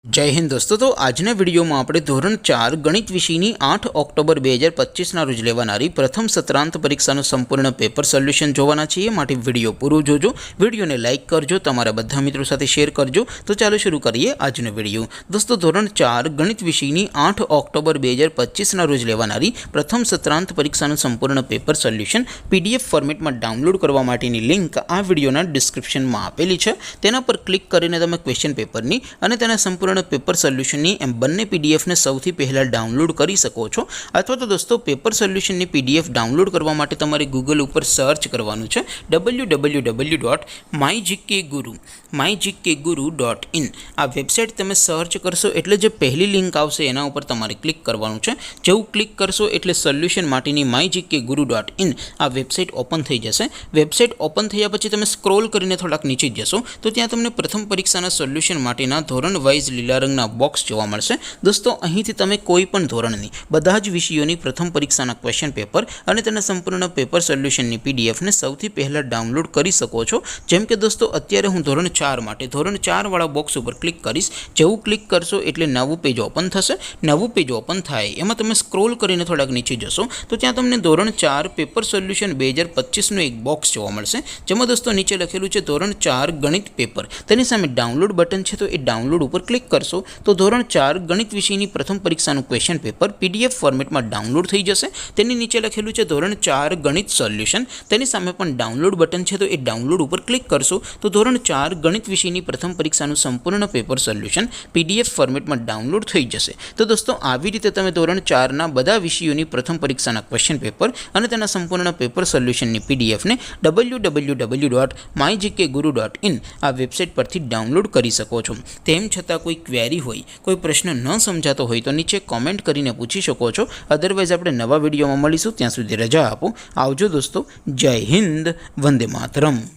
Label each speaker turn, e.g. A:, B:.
A: जय हिंद दोस्तों। तो આજના વિડીયોમાં આપણે ધોરણ 4 ગણિત વિષયની 8 ઓક્ટોબર 2025 ના રોજ લેવાનારી પ્રથમ સત્રાંત પરીક્ષાનું સંપૂર્ણ પેપર સોલ્યુશન જોવાના છીએ। માટે વિડીયો પૂરો જોજો, વિડીયોને લાઇક કરજો, તમારા બધા મિત્રો સાથે શેર કરજો। તો ચાલો શરૂ કરીએ આજનો વિડીયો। દોસ્તો ધોરણ 4 ગણિત વિષયની 8 ઓક્ટોબર 2025 ના રોજ લેવાનારી પ્રથમ સત્રાંત પરીક્ષાનું સંપૂર્ણ પેપર સોલ્યુશન પીડીએફ ફોર્મેટમાં ડાઉનલોડ કરવા માટેની લિંક આ વિડીયોના ડિસ્ક્રિપ્શનમાં આપેલી છે। તેના પર ક્લિક કરીને તમે ક્વેશ્ચન પેપરની અને તેના સંપૂર્ણ पेपर सोल्यूशन एम बने पीडीएफ ने सौथी पहला डाउनलॉड करी सको छो। अथवा तो दोस्तों पेपर सोल्यूशन ने पीडीएफ डाउनलॉड करवा माटे तमारे गूगल पर सर्च करवानुं छे www.mygkguru.in। आ वेबसाइट तमे सर्च करशो एटले जे पहली लिंक आवशे एना उपर तमारे क्लिक करवानुं छे। जेवुं क्लिक करशो एटले सोल्यूशन माटेनी mygkguru.in आ वेबसाइट ओपन थई जशे। वेबसाइट ओपन थया पछी तमे स्क्रॉल करीने थोड़ाक नीचे जशो तो त्यां तमने प्रथम परीक्षाना सोल्यूशन माटेना धोरण वाइज લીલા રંગના બોક્સ જોવા મળશે। દોસ્તો અહીંથી તમે કોઈ પણ ધોરણની બધા જ વિષયોની પ્રથમ પરીક્ષાના ક્વેશ્ચન પેપર અને તેના સંપૂર્ણ પેપર સોલ્યુશનની પીડીએફ ને સૌથી પહેલા ડાઉનલોડ કરી શકો છો। જેમ કે દોસ્તો અત્યારે હું ધોરણ 4 માટે ધોરણ 4 વાળા બોક્સ ઉપર ક્લિક કરીશ। જેવું ક્લિક કરશો એટલે નવું પેજ ઓપન થશે। નવું પેજ ઓપન થાય એમાં તમે સ્ક્રોલ કરીને થોડાક નીચે જશો તો ત્યાં તમને ધોરણ 4 પેપર સોલ્યુશન 2025 નું એક બોક્સ જોવા મળશે। જેમાં દોસ્તો નીચે લખેલું છે ધોરણ 4 ગણિત પેપર। તેની સામે ડાઉનલોડ બટન છે તો એ ડાઉનલોડ ઉપર ક્લિક करशो तो धोरण 4 गणित विषयनी प्रथम परीक्षाનું क्वेश्चन पेपर पीडीएफ फॉर्मेट में डाउनलॉड थई जशे। तेनी नीचे लखेलुं छे धोरण 4 गणित सोल्यूशन। तेनी सामे पण डाउनलॉड बटन छे तो ए डाउनलॉड पर क्लिक करशो तो धोरण 4 गणित विषयनी प्रथम परीक्षाનું संपूर्ण पेपर सोल्यूशन पीडीएफ फॉर्मेट में डाउनलॉड थई जशे। तो दोस्तों આવી રીતે તમે ધોરણ 4 ના બધા વિષયોની પ્રથમ પરીક્ષાના ક્વેશ્ચન પેપર અને તેના સંપૂર્ણ પેપર સોલ્યુશનની પીડીએફ ને www.mygkguru.in આ વેબસાઇટ પરથી ડાઉનલોડ કરી શકો છો। તેમ છતાં कोई क्वेरी होय, कोई प्रश्न न समझातो होय तो नीचे कॉमेंट करीने पूछी शको छो। अदरवाइज आपणे नवा विडियोमां मळीशुं, त्यां सुधी रजा आपो। आवजो दोस्तों। जय हिंद, वंदे मातरम।